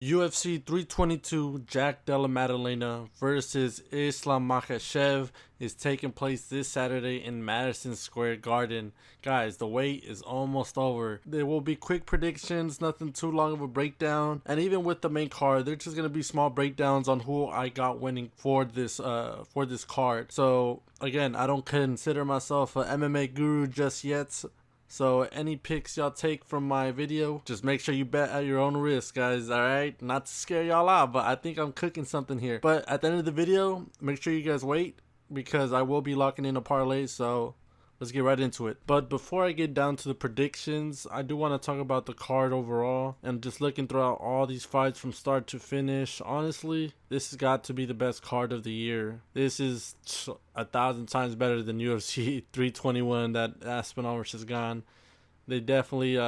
UFC 322 Jack Della Maddalena versus Islam Makhachev is taking place this Saturday in Madison Square Garden. Guys, the wait is almost over. There will be quick predictions, nothing too long of a breakdown, and even with the main card, there's just gonna be small breakdowns on who I got winning for this card. So again, I don't consider myself an MMA guru just yet. So any picks y'all take from my video, just make sure you bet at your own risk, guys, alright? Not to scare y'all out, but I think I'm cooking something here. But at the end of the video, make sure you guys wait, because I will be locking in a parlay, so let's get right into it. But before I get down to the predictions, I do want to talk about the card overall. And just looking throughout all these fights from start to finish, honestly, this has got to be the best card of the year. This is 1,000 times better than UFC 321 that Aspinall versus Gane. They definitely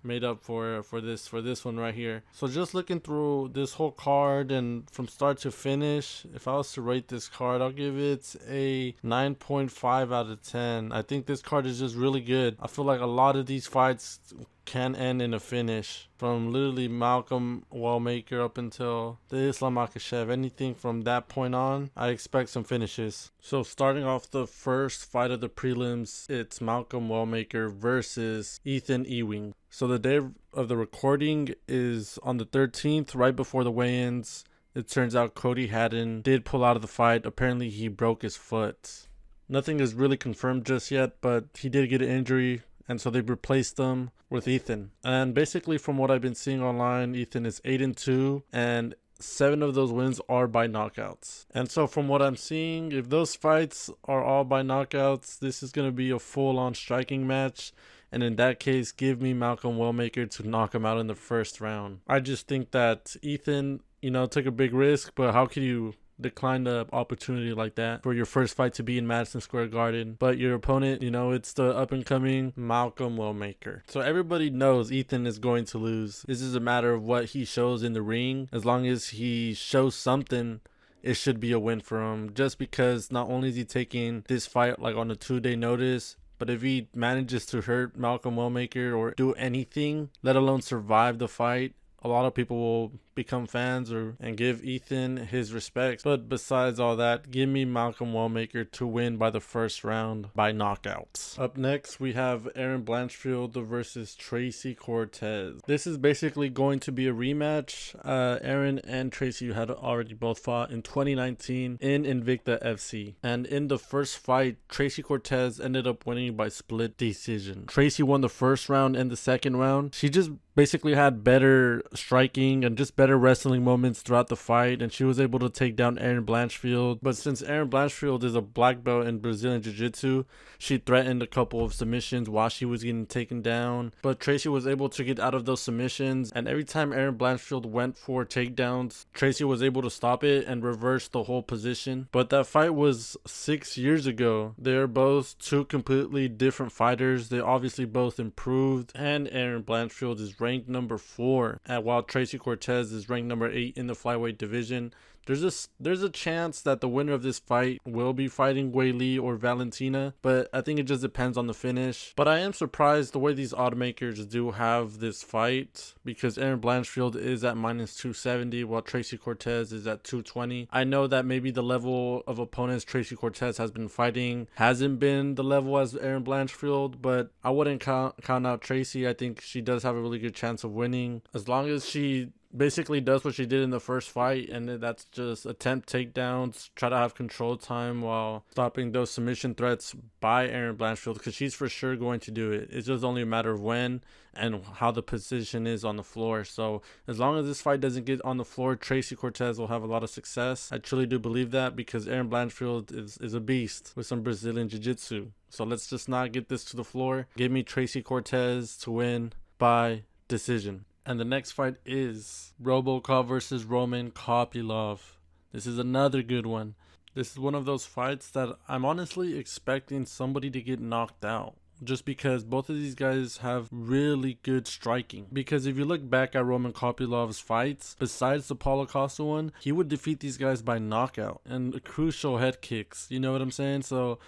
made up for this one right here. So just looking through this whole card and from start to finish, if I was to rate this card, I'll give it a 9.5 out of 10. I think this card is just really good. I feel like a lot of these fights can end in a finish, from literally Malcolm Wallmaker up until the Islam Makhachev. Anything from that point on, I expect some finishes. So starting off the first fight of the prelims, it's Malcolm Wallmaker versus Ethan Ewing. So the day of the recording is on the 13th, right before the weigh-ins. It turns out Cody Haddon did pull out of the fight. Apparently he broke his foot. Nothing is really confirmed just yet, but he did get an injury, and so they replaced him with Ethan. And basically, from what I've been seeing online, Ethan is 8-2, and 7 of those wins are by knockouts. And so from what I'm seeing, if those fights are all by knockouts, this is going to be a full-on striking match. And in that case, give me Malcolm Wallmaker to knock him out in the first round. I just think that Ethan, took a big risk, but how could you decline the opportunity like that for your first fight to be in Madison Square Garden? But your opponent, it's the up-and-coming Malcolm Wallmaker. So everybody knows Ethan is going to lose. This is a matter of what he shows in the ring. As long as he shows something, it should be a win for him. Just because not only is he taking this fight like on a 2-day notice, but if he manages to hurt Malcolm Wallmaker or do anything, let alone survive the fight, a lot of people will become fans and give Ethan his respects. But besides all that, give me Malcolm Wallmaker to win by the first round by knockouts. Up next, we have Erin Blanchfield versus Tracy Cortez. This is basically going to be a rematch. Erin and Tracy had already both fought in 2019 in Invicta FC. And in the first fight, Tracy Cortez ended up winning by split decision. Tracy won the first round and the second round. She just basically had better striking and just better wrestling moments throughout the fight, and she was able to take down Erin Blanchfield. But since Erin Blanchfield is a black belt in Brazilian Jiu-Jitsu, she threatened a couple of submissions while she was getting taken down. But Tracy was able to get out of those submissions, and every time Erin Blanchfield went for takedowns, Tracy was able to stop it and reverse the whole position. But that fight was 6 years ago. They're both two completely different fighters. They obviously both improved, and Erin Blanchfield is ranked number 4, while Tracy Cortez is ranked number 8 in the flyweight division. There's a chance that the winner of this fight will be fighting Wei Li or Valentina, but I think it just depends on the finish. But I am surprised the way these odds makers do have this fight, because Erin Blanchfield is at -270 while Tracy Cortez is at 220. I know that maybe the level of opponents Tracy Cortez has been fighting hasn't been the level as Erin Blanchfield, but I wouldn't count out Tracy. I think she does have a really good chance of winning, as long as she basically does what she did in the first fight, and that's just attempt takedowns, try to have control time while stopping those submission threats by Erin Blanchfield, because she's for sure going to do it. It's just only a matter of when and how the position is on the floor. So as long as this fight doesn't get on the floor, Tracy Cortez will have a lot of success. I truly do believe that, because Erin Blanchfield is a beast with some Brazilian Jiu-Jitsu. So let's just not get this to the floor. Give me Tracy Cortez to win by decision. And the next fight is Robocop versus Roman Kopylov. This is another good one. This is one of those fights that I'm honestly expecting somebody to get knocked out, just because both of these guys have really good striking. Because if you look back at Roman Kopylov's fights, besides the Paulo Costa one, he would defeat these guys by knockout and crucial head kicks. You know what I'm saying? So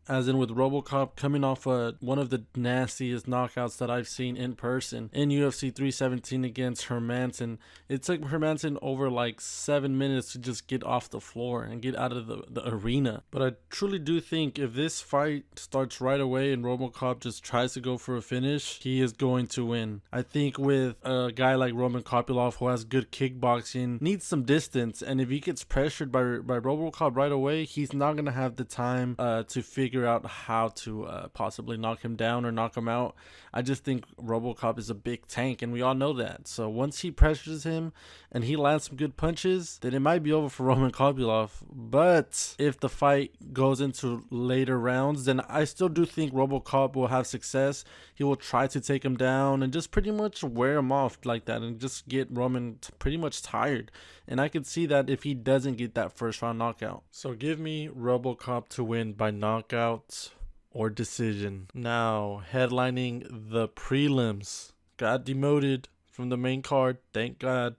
as in with RoboCop coming off one of the nastiest knockouts that I've seen in person in UFC 317 against Hermanson. It took Hermanson over like 7 minutes to just get off the floor and get out of the arena. But I truly do think if this fight starts right away and RoboCop just tries to go for a finish, he is going to win. I think with a guy like Roman Kopylov who has good kickboxing, needs some distance, and if he gets pressured by RoboCop right away, he's not going to have the time to figure out how to possibly knock him down or knock him out. I just think RoboCop is a big tank, and we all know that. So once he pressures him and he lands some good punches, then it might be over for Roman Kopylov. But if the fight goes into later rounds, then I still do think RoboCop will have success. He will try to take him down and just pretty much wear him off like that and just get Roman pretty much tired. And I could see that if he doesn't get that first round knockout. So give me RoboCop to win by knockout or decision. Now, headlining the prelims. Got demoted from the main card, thank God.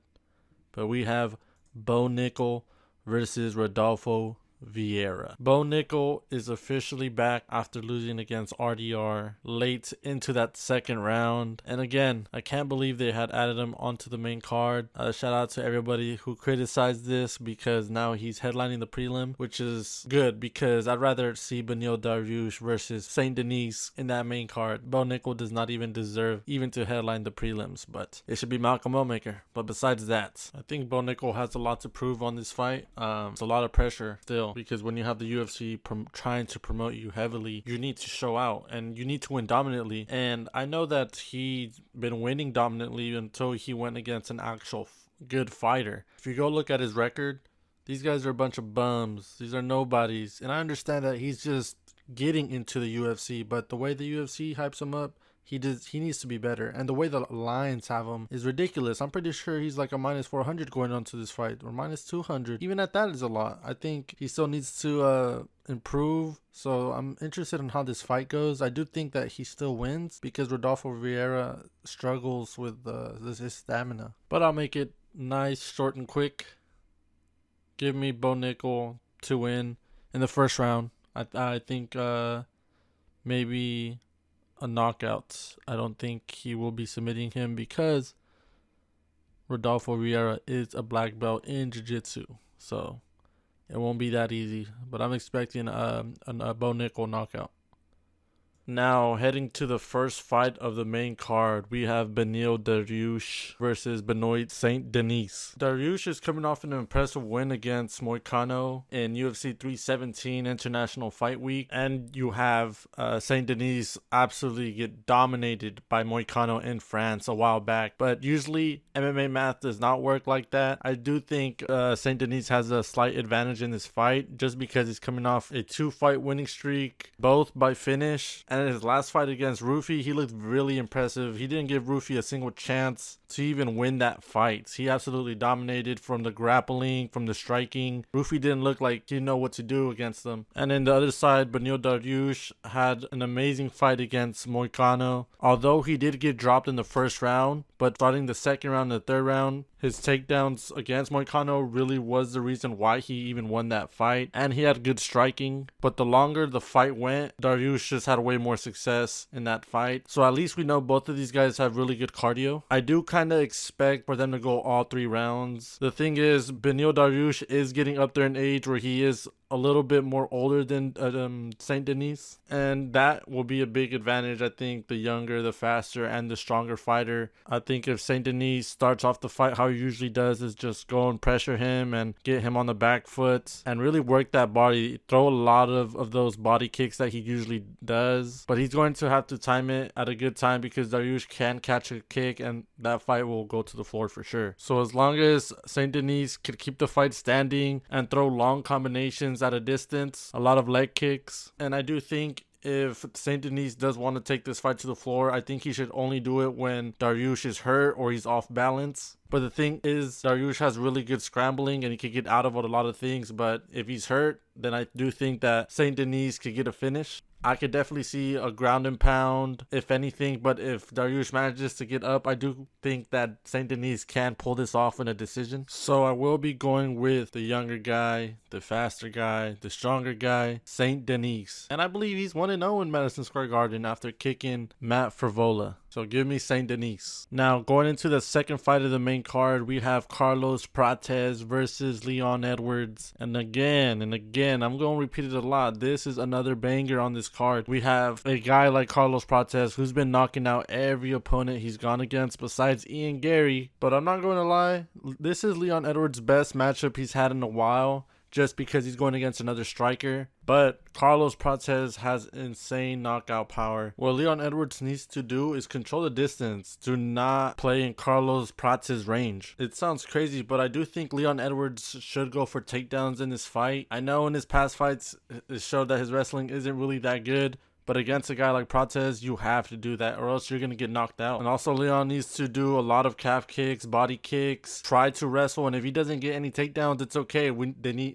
But we have Bo Nickel versus Rodolfo Vieira. Bo Nickel is officially back after losing against RDR late into that second round. And again, I can't believe they had added him onto the main card. Shout out to everybody who criticized this, because now he's headlining the prelim, which is good because I'd rather see Beneil Dariush versus Saint Denis in that main card. Bo Nickel does not even deserve even to headline the prelims, but it should be Malcolm Elmaker. But besides that, I think Bo Nickel has a lot to prove on this fight. It's a lot of pressure still, because when you have the UFC trying to promote you heavily, you need to show out and you need to win dominantly. And I know that he's been winning dominantly until he went against an actual good fighter. If you go look at his record, these guys are a bunch of bums. These are nobodies. And I understand that he's just getting into the UFC, but the way the UFC hypes him up, he needs to be better. And the way the lines have him is ridiculous. I'm pretty sure he's like a minus 400 going onto this fight, or minus 200. Even at that is a lot. I think he still needs to improve. So I'm interested in how this fight goes. I do think that he still wins because Rodolfo Vieira struggles with his stamina. But I'll make it nice, short, and quick. Give me Bo Nickel to win in the first round. I think maybe a knockout. I don't think he will be submitting him because Rodolfo Vieira is a black belt in jiu-jitsu. So it won't be that easy. But I'm expecting a Bo Nickel knockout. Now, heading to the first fight of the main card, we have Beneil Dariush versus Benoit Saint Denis. Dariush is coming off an impressive win against Moicano in UFC 317 International Fight Week. And you have Saint Denis absolutely get dominated by Moicano in France a while back. But usually, MMA math does not work like that. I do think Saint Denis has a slight advantage in this fight just because he's coming off a 2-fight winning streak, both by finish. And in his last fight against Rufi, he looked really impressive. He didn't give Rufi a single chance to even win that fight. He absolutely dominated from the grappling, from the striking. Rufi didn't look like he didn't know what to do against them. And then the other side, Beneil Dariush had an amazing fight against Moicano. Although he did get dropped in the first round, but starting the second round and the third round, his takedowns against Moicano really was the reason why he even won that fight. And he had good striking. But the longer the fight went, Dariush just had way more success in that fight. So at least we know both of these guys have really good cardio. I do kind of expect for them to go all 3 rounds. The thing is, Beneil Dariush is getting up there in age where he is a little bit more older than Saint Denis, and that will be a big advantage. I think the younger, the faster, and the stronger fighter. I think if Saint Denis starts off the fight how he usually does, is just go and pressure him and get him on the back foot and really work that body, throw a lot of those body kicks that he usually does. But he's going to have to time it at a good time because Dariush can catch a kick and that fight will go to the floor for sure. So as long as Saint Denis could keep the fight standing and throw long combinations at a distance, a lot of leg kicks, and I do think if Saint Denis does want to take this fight to the floor, I think he should only do it when Dariush is hurt or he's off balance. But the thing is, Dariush has really good scrambling and he could get out of a lot of things, but if he's hurt, then I do think that Saint Denis could get a finish. I could definitely see a ground and pound, if anything. But if Dariush manages to get up, I do think that Saint Denis can pull this off in a decision. So I will be going with the younger guy, the faster guy, the stronger guy, Saint Denis. And I believe he's 1-0 in Madison Square Garden after kicking Matt Frivola. So give me Saint Denis. Now, going into the second fight of the main card, we have Carlos Prates versus Leon Edwards. And again, I'm going to repeat it a lot. This is another banger on this card. We have a guy like Carlos Prates who's been knocking out every opponent he's gone against besides Ian Gary. But I'm not going to lie, this is Leon Edwards' best matchup he's had in a while, just because he's going against another striker. But Carlos Prates has insane knockout power. What Leon Edwards needs to do is control the distance. Do not play in Carlos Prates' range. It sounds crazy, but I do think Leon Edwards should go for takedowns in this fight. I know in his past fights, it showed that his wrestling isn't really that good. But against a guy like Prates, you have to do that or else you're going to get knocked out. And also Leon needs to do a lot of calf kicks, body kicks, try to wrestle. And if he doesn't get any takedowns, it's okay.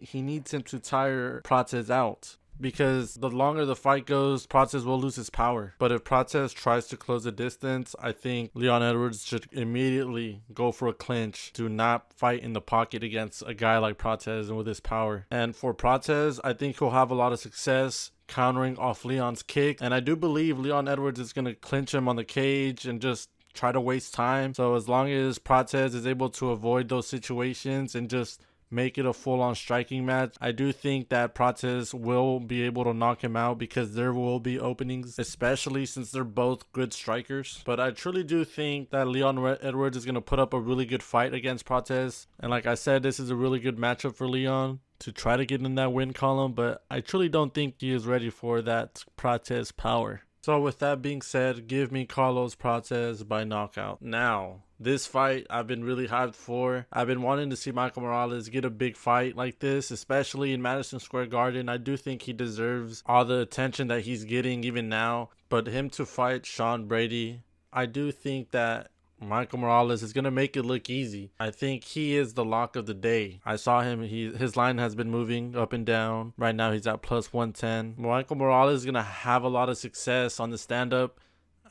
He needs him to tire Prates out. Because the longer the fight goes, Prates will lose his power. But if Prates tries to close the distance, I think Leon Edwards should immediately go for a clinch. Do not fight in the pocket against a guy like Prates and with his power. And for Prates, I think he'll have a lot of success countering off Leon's kick. And I do believe Leon Edwards is going to clinch him on the cage and just try to waste time. So as long as Prates is able to avoid those situations and just make it a full-on striking match, I do think that Prates will be able to knock him out because there will be openings, especially since they're both good strikers. But I truly do think that Leon Edwards is going to put up a really good fight against Prates. And like I said, this is a really good matchup for Leon to try to get in that win column, but I truly don't think he is ready for that Prates power. So with that being said, give me Carlos Prates by knockout. Now, this fight I've been really hyped for. I've been wanting to see Michael Morales get a big fight like this, especially in Madison Square Garden. I do think he deserves all the attention that he's getting even now. But him to fight Sean Brady, I do think that Michael Morales is going to make it look easy. I think he is the lock of the day. I saw him. His line has been moving up and down. Right now he's at plus 110. Michael Morales is going to have a lot of success on the stand-up.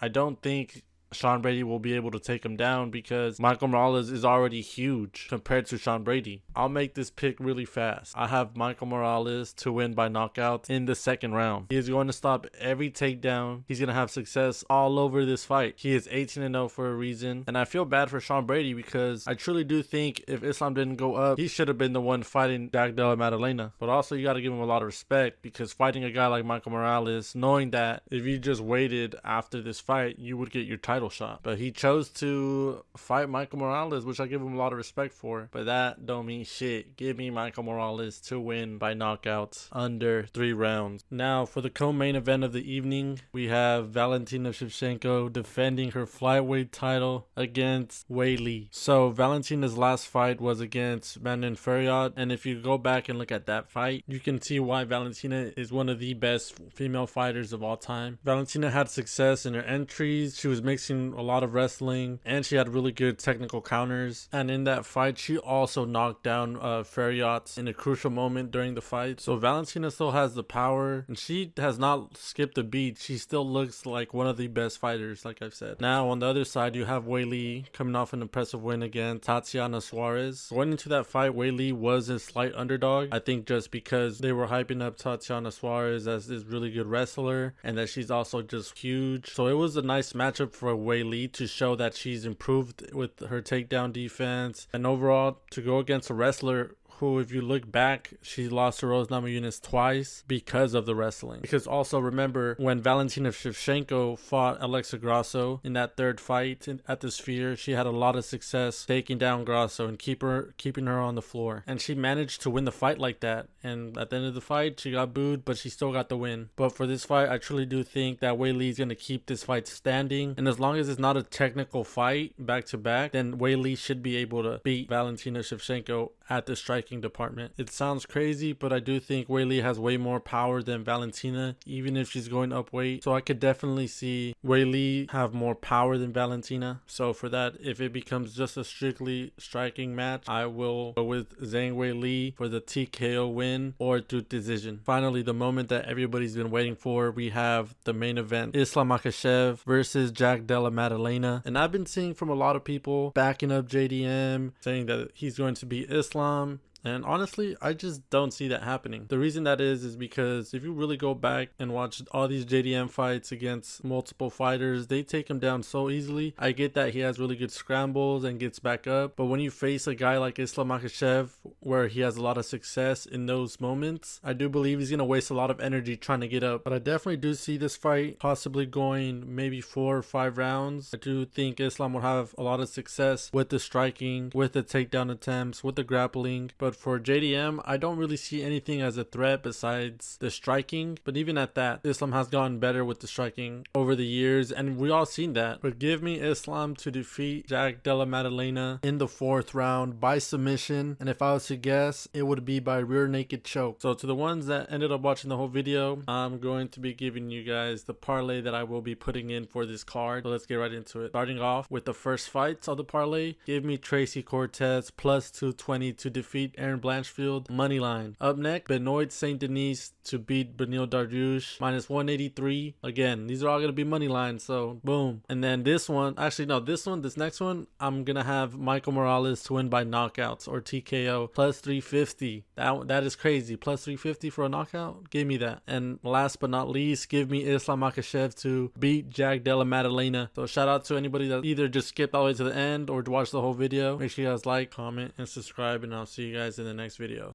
I don't think Sean Brady will be able to take him down because Michael Morales is already huge compared to Sean Brady. I'll make this pick really fast. I have Michael Morales to win by knockout in the second round. He is going to stop every takedown. He's going to have success all over this fight. He is 18-0 for a reason. And I feel bad for Sean Brady because I truly do think if Islam didn't go up, he should have been the one fighting Jack Della Maddalena. But also you got to give him a lot of respect because fighting a guy like Michael Morales, knowing that if you just waited after this fight, you would get your title shot. But he chose to fight Michael Morales, which I give him a lot of respect for. But that don't mean shit. Give me Michael Morales to win by knockout under 3 rounds. Now for the co-main event of the evening, we have Valentina Shevchenko defending her flyweight title against Wei Li. So Valentina's last fight was against Manon Fiorot, and if you go back and look at that fight, you can see why Valentina is one of the best female fighters of all time. Valentina had success in her entries. She was mixing a lot of wrestling and she had really good technical counters. And in that fight, she also knocked down Fiorot in a crucial moment during the fight. So Valentina still has the power and she has not skipped a beat. She still looks like one of the best fighters, like I've said. Now on the other side, you have Wei Li coming off an impressive win against Tatiana Suarez. Going into that fight, Wei Li was a slight underdog. I think just because they were hyping up Tatiana Suarez as this really good wrestler and that she's also just huge. So it was a nice matchup for Wei Li to show that she's improved with her takedown defense and overall to go against a wrestler who, if you look back, she lost to Rose Namajunas twice because of the wrestling. Because also remember when Valentina Shevchenko fought Alexa Grasso in that third fight at the Sphere, she had a lot of success taking down Grasso and keeping her on the floor. And she managed to win the fight like that. And at the end of the fight, she got booed, but she still got the win. But for this fight, I truly do think that Wei Li is going to keep this fight standing. And as long as it's not a technical fight back to back, then Wei Li should be able to beat Valentina Shevchenko at the striking striking department. It sounds crazy, but I do think Weili has way more power than Valentina, even if she's going up weight. So I could definitely see Weili have more power than Valentina. So for that, if it becomes just a strictly striking match, I will go with Zhang Weili for the TKO win or through decision. Finally, the moment that everybody's been waiting for, we have the main event, Islam Makhachev versus Jack Della Maddalena. And I've been seeing from a lot of people backing up JDM, saying that he's going to beat Islam. And honestly, I just don't see that happening. The reason that is because if you really go back and watch all these JDM fights against multiple fighters, they take him down so easily. I get that he has really good scrambles and gets back up, but when you face a guy like Islam Makhachev, where he has a lot of success in those moments, I do believe he's going to waste a lot of energy trying to get up. But I definitely do see this fight possibly going maybe 4 or 5 rounds. I do think Islam will have a lot of success with the striking, with the takedown attempts, with the grappling. But for JDM, I don't really see anything as a threat besides the striking. But even at that, Islam has gotten better with the striking over the years, and we all seen that. But give me Islam to defeat Jack Della Maddalena in the 4th round by submission, and if I was to guess, it would be by rear naked choke. So to the ones that ended up watching the whole video, I'm going to be giving you guys the parlay that I will be putting in for this card. So let's get right into it. Starting off with the first fights of the parlay, give me Tracy Cortez plus 220 to defeat Aaron Blanchfield, money line. Up next, Benoit Saint Denis to beat Benil Dariush, minus 183. Again, these are all going to be money lines, so boom. And then this one, actually no, this next one, I'm going to have Michael Morales to win by knockouts or TKO, plus 350. That is crazy. Plus 350 for a knockout? Give me that. And last but not least, give me Islam Makhachev to beat Jack Della Maddalena. So shout out to anybody that either just skipped all the way to the end or to watch the whole video. Make sure you guys like, comment, and subscribe, and I'll see you guys in the next video.